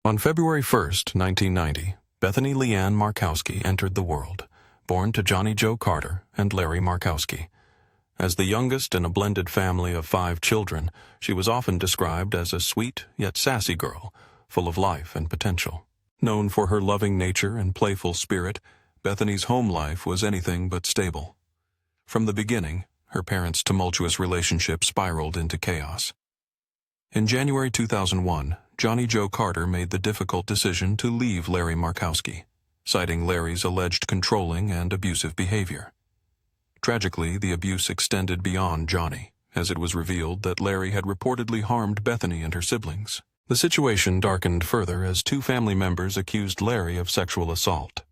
On February 1st, 1990, Bethany Leanne Markowski entered the world, born to Johnny Joe Carter and Larry Markowski. As the youngest in a blended family of 5 children, she was often described as a sweet yet sassy girl, full of life and potential. Known for her loving nature and playful spirit, Bethany's home life was anything but stable. From the beginning, her parents' tumultuous relationship spiraled into chaos. In January 2001, Johnny Joe Carter made the difficult decision to leave Larry Markowski, citing Larry's alleged controlling and abusive behavior. Tragically, the abuse extended beyond Johnny, as it was revealed that Larry had reportedly harmed Bethany and her siblings. The situation darkened further as 2 family members accused Larry of sexual assault.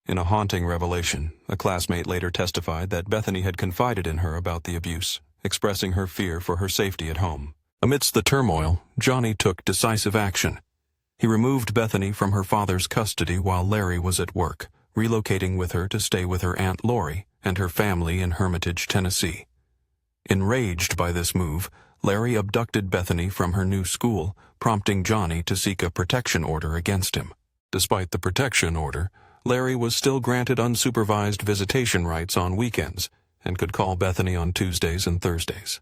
In a haunting revelation, a classmate later testified that Bethany had confided in her about the abuse, expressing her fear for her safety at home. Amidst the turmoil, Johnny took decisive action. He removed Bethany from her father's custody while Larry was at work, relocating with her to stay with her Aunt Lori and her family in Hermitage, Tennessee. Enraged by this move, Larry abducted Bethany from her new school, prompting Johnny to seek a protection order against him. Despite the protection order, Larry was still granted unsupervised visitation rights on weekends and could call Bethany on Tuesdays and Thursdays.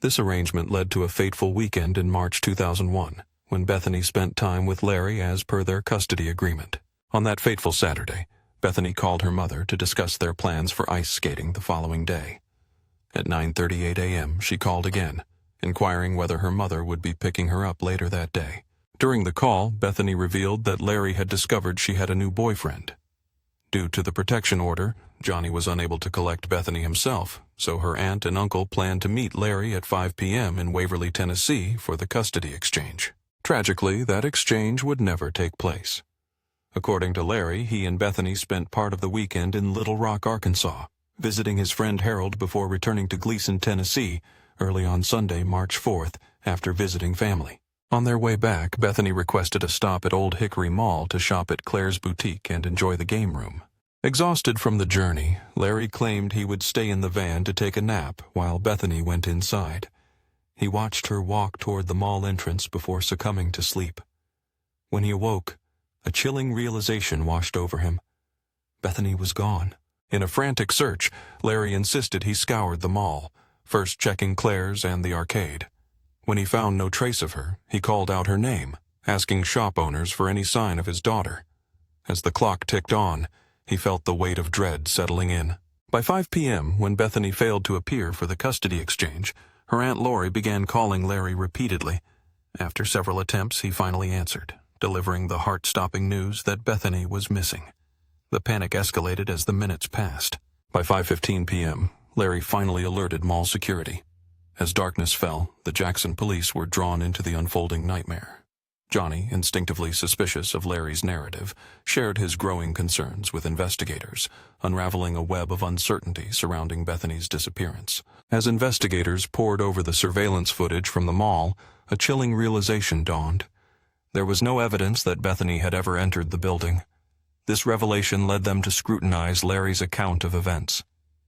This arrangement led to a fateful weekend in March 2001, when Bethany spent time with Larry as per their custody agreement. On that fateful Saturday, Bethany called her mother to discuss their plans for ice skating the following day. At 9:38 a.m., she called again, inquiring whether her mother would be picking her up later that day. During the call, Bethany revealed that Larry had discovered she had a new boyfriend. Due to the protection order, Johnny was unable to collect Bethany himself, so her aunt and uncle planned to meet Larry at 5 p.m. in Waverly, Tennessee for the custody exchange. Tragically, that exchange would never take place. According to Larry, he and Bethany spent part of the weekend in Little Rock, Arkansas, visiting his friend Harold before returning to Gleason, Tennessee, early on Sunday, March 4th, after visiting family. On their way back, Bethany requested a stop at Old Hickory Mall to shop at Claire's Boutique and enjoy the game room. Exhausted from the journey, Larry claimed he would stay in the van to take a nap while Bethany went inside. He watched her walk toward the mall entrance before succumbing to sleep. When he awoke, a chilling realization washed over him. Bethany was gone. In a frantic search, Larry insisted he scoured the mall, first checking Claire's and the arcade. When he found no trace of her, he called out her name, asking shop owners for any sign of his daughter. As the clock ticked on, he felt the weight of dread settling in. By 5 p.m., when Bethany failed to appear for the custody exchange, her Aunt Lori began calling Larry repeatedly. After several attempts, he finally answered, delivering the heart-stopping news that Bethany was missing. The panic escalated as the minutes passed. By 5:15 p.m., Larry finally alerted mall security. As darkness fell, the Jackson police were drawn into the unfolding nightmare. Johnny, instinctively suspicious of Larry's narrative, shared his growing concerns with investigators, unraveling a web of uncertainty surrounding Bethany's disappearance. As investigators pored over the surveillance footage from the mall, a chilling realization dawned. There was no evidence that Bethany had ever entered the building. This revelation led them to scrutinize Larry's account of events.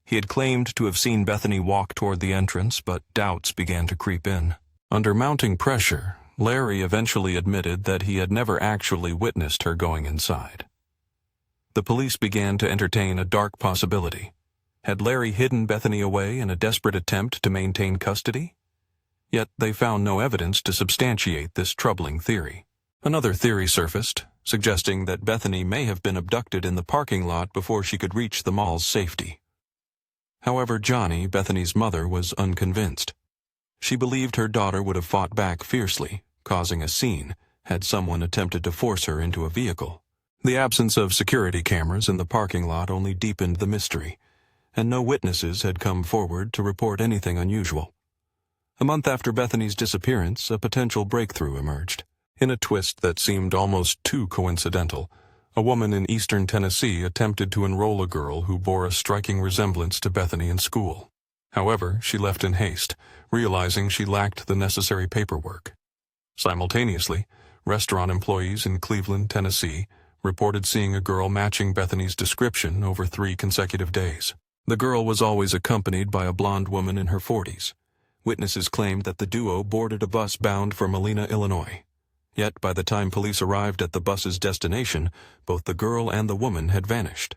He had claimed to have seen Bethany walk toward the entrance, but doubts began to creep in. Under mounting pressure, Larry eventually admitted that he had never actually witnessed her going inside. The police began to entertain a dark possibility. Had Larry hidden Bethany away in a desperate attempt to maintain custody? Yet they found no evidence to substantiate this troubling theory. Another theory surfaced, suggesting that Bethany may have been abducted in the parking lot before she could reach the mall's safety. However, Johnny, Bethany's mother, was unconvinced. She believed her daughter would have fought back fiercely, causing a scene, had someone attempted to force her into a vehicle. The absence of security cameras in the parking lot only deepened the mystery, and no witnesses had come forward to report anything unusual. A month after Bethany's disappearance, a potential breakthrough emerged. In a twist that seemed almost too coincidental, a woman in eastern Tennessee attempted to enroll a girl who bore a striking resemblance to Bethany in school. However, she left in haste, realizing she lacked the necessary paperwork. Simultaneously, restaurant employees in Cleveland, Tennessee, reported seeing a girl matching Bethany's description over 3 consecutive days. The girl was always accompanied by a blonde woman in her 40s. Witnesses claimed that the duo boarded a bus bound for Molina, Illinois. Yet by the time police arrived at the bus's destination, both the girl and the woman had vanished.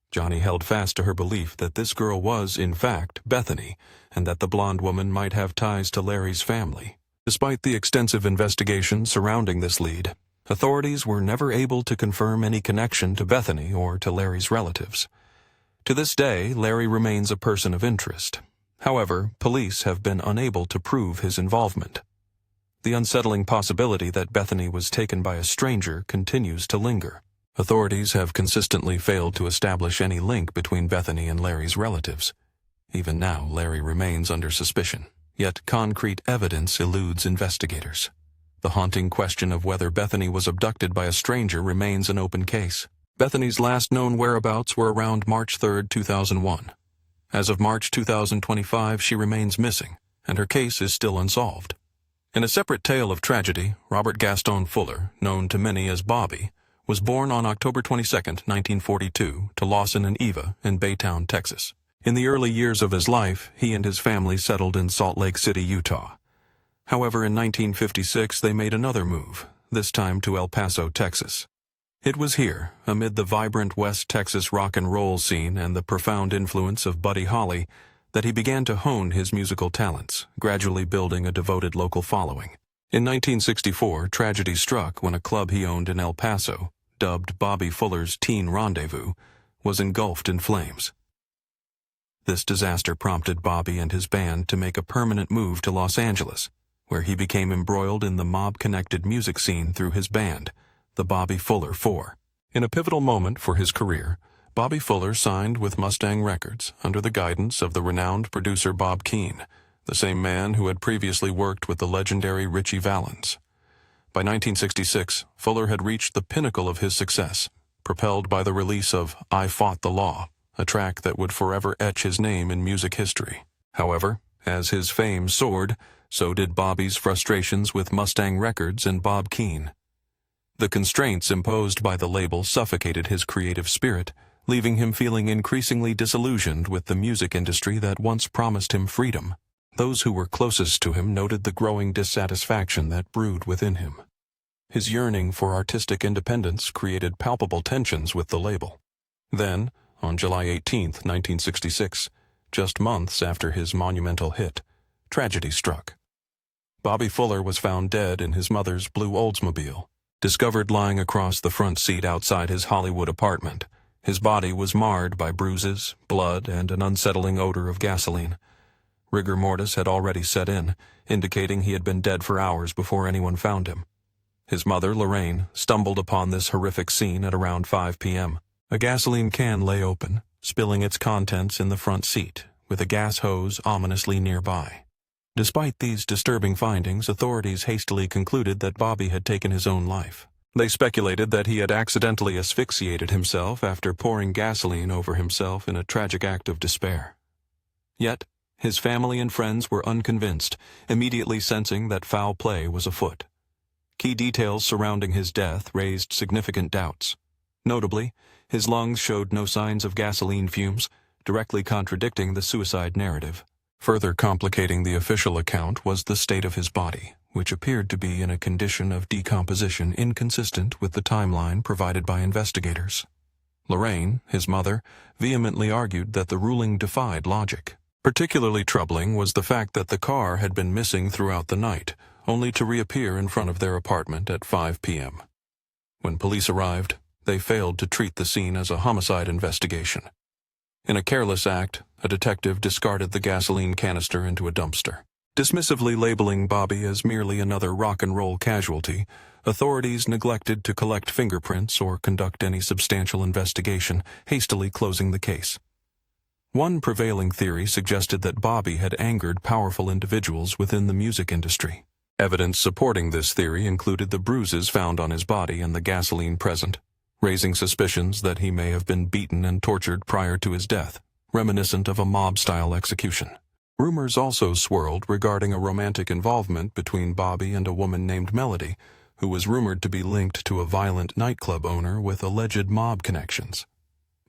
Johnny held fast to her belief that this girl was, in fact, Bethany, and that the blonde woman might have ties to Larry's family. Despite the extensive investigation surrounding this lead, authorities were never able to confirm any connection to Bethany or to Larry's relatives. To this day, Larry remains a person of interest. However, police have been unable to prove his involvement. The unsettling possibility that Bethany was taken by a stranger continues to linger. Authorities have consistently failed to establish any link between Bethany and Larry's relatives. Even now, Larry remains under suspicion, yet concrete evidence eludes investigators. The haunting question of whether Bethany was abducted by a stranger remains an open case. Bethany's last known whereabouts were around March 3, 2001. As of March 2025, she remains missing, and her case is still unsolved. In a separate tale of tragedy, Robert Gaston Fuller, known to many as Bobby, was born on October 22, 1942, to Lawson and Eva in Baytown, Texas. In the early years of his life, he and his family settled in Salt Lake City, Utah. However, in 1956, they made another move, this time to El Paso, Texas. It was here, amid the vibrant West Texas rock and roll scene and the profound influence of Buddy Holly, that he began to hone his musical talents, gradually building a devoted local following. In 1964, tragedy struck when a club he owned in El Paso, dubbed Bobby Fuller's Teen Rendezvous, was engulfed in flames. This disaster prompted Bobby and his band to make a permanent move to Los Angeles, where he became embroiled in the mob-connected music scene through his band, the Bobby Fuller Four. In a pivotal moment for his career, Bobby Fuller signed with Mustang Records under the guidance of the renowned producer Bob Keane, the same man who had previously worked with the legendary Ritchie Valens. By 1966, Fuller had reached the pinnacle of his success, propelled by the release of I Fought the Law, a track that would forever etch his name in music history. However, as his fame soared, so did Bobby's frustrations with Mustang Records and Bob Keane. The constraints imposed by the label suffocated his creative spirit, leaving him feeling increasingly disillusioned with the music industry that once promised him freedom. Those who were closest to him noted the growing dissatisfaction that brewed within him. His yearning for artistic independence created palpable tensions with the label. Then, on July 18, 1966, just months after his monumental hit, tragedy struck. Bobby Fuller was found dead in his mother's blue Oldsmobile, discovered lying across the front seat outside his Hollywood apartment. His body was marred by bruises, blood, and an unsettling odor of gasoline. Rigor mortis had already set in, indicating he had been dead for hours before anyone found him. His mother, Lorraine, stumbled upon this horrific scene at around 5 p.m. A gasoline can lay open, spilling its contents in the front seat, with a gas hose ominously nearby. Despite these disturbing findings, authorities hastily concluded that Bobby had taken his own life. They speculated that he had accidentally asphyxiated himself after pouring gasoline over himself in a tragic act of despair. Yet, his family and friends were unconvinced, immediately sensing that foul play was afoot. Key details surrounding his death raised significant doubts. Notably, his lungs showed no signs of gasoline fumes, directly contradicting the suicide narrative. Further complicating the official account was the state of his body, which appeared to be in a condition of decomposition inconsistent with the timeline provided by investigators. Lorraine, his mother, vehemently argued that the ruling defied logic. Particularly troubling was the fact that the car had been missing throughout the night, only to reappear in front of their apartment at 5 p.m. When police arrived, they failed to treat the scene as a homicide investigation. In a careless act, a detective discarded the gasoline canister into a dumpster. Dismissively labeling Bobby as merely another rock and roll casualty, authorities neglected to collect fingerprints or conduct any substantial investigation, hastily closing the case. One prevailing theory suggested that Bobby had angered powerful individuals within the music industry. Evidence supporting this theory included the bruises found on his body and the gasoline present, raising suspicions that he may have been beaten and tortured prior to his death, reminiscent of a mob-style execution. Rumors also swirled regarding a romantic involvement between Bobby and a woman named Melody, who was rumored to be linked to a violent nightclub owner with alleged mob connections.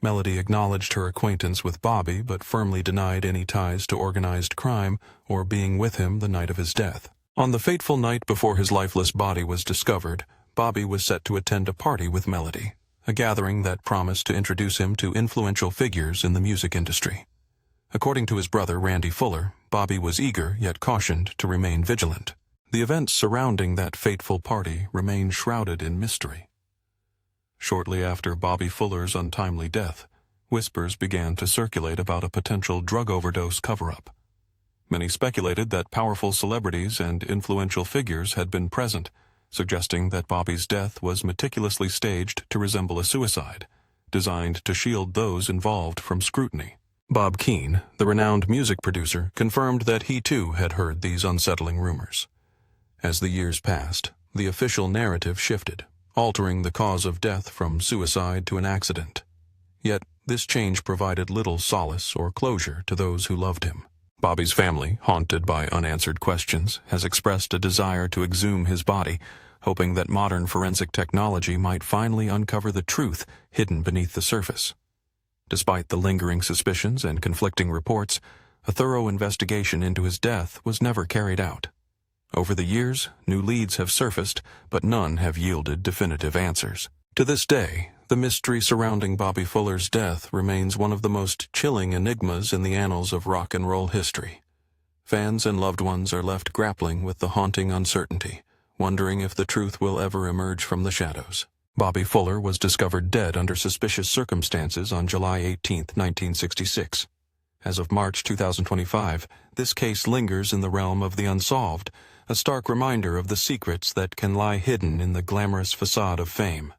Melody acknowledged her acquaintance with Bobby but firmly denied any ties to organized crime or being with him the night of his death. On the fateful night before his lifeless body was discovered, Bobby was set to attend a party with Melody, a gathering that promised to introduce him to influential figures in the music industry. According to his brother Randy Fuller, Bobby was eager yet cautioned to remain vigilant. The events surrounding that fateful party remain shrouded in mystery. Shortly after Bobby Fuller's untimely death, whispers began to circulate about a potential drug overdose cover-up. Many speculated that powerful celebrities and influential figures had been present, suggesting that Bobby's death was meticulously staged to resemble a suicide, designed to shield those involved from scrutiny. Bob Keane, the renowned music producer, confirmed that he too had heard these unsettling rumors. As the years passed, the official narrative shifted, altering the cause of death from suicide to an accident. Yet, this change provided little solace or closure to those who loved him. Bobby's family, haunted by unanswered questions, has expressed a desire to exhume his body, hoping that modern forensic technology might finally uncover the truth hidden beneath the surface. Despite the lingering suspicions and conflicting reports, a thorough investigation into his death was never carried out. Over the years, new leads have surfaced, but none have yielded definitive answers. To this day, the mystery surrounding Bobby Fuller's death remains one of the most chilling enigmas in the annals of rock and roll history. Fans and loved ones are left grappling with the haunting uncertainty, wondering if the truth will ever emerge from the shadows. Bobby Fuller was discovered dead under suspicious circumstances on July 18, 1966. As of March 2025, this case lingers in the realm of the unsolved, a stark reminder of the secrets that can lie hidden in the glamorous facade of fame.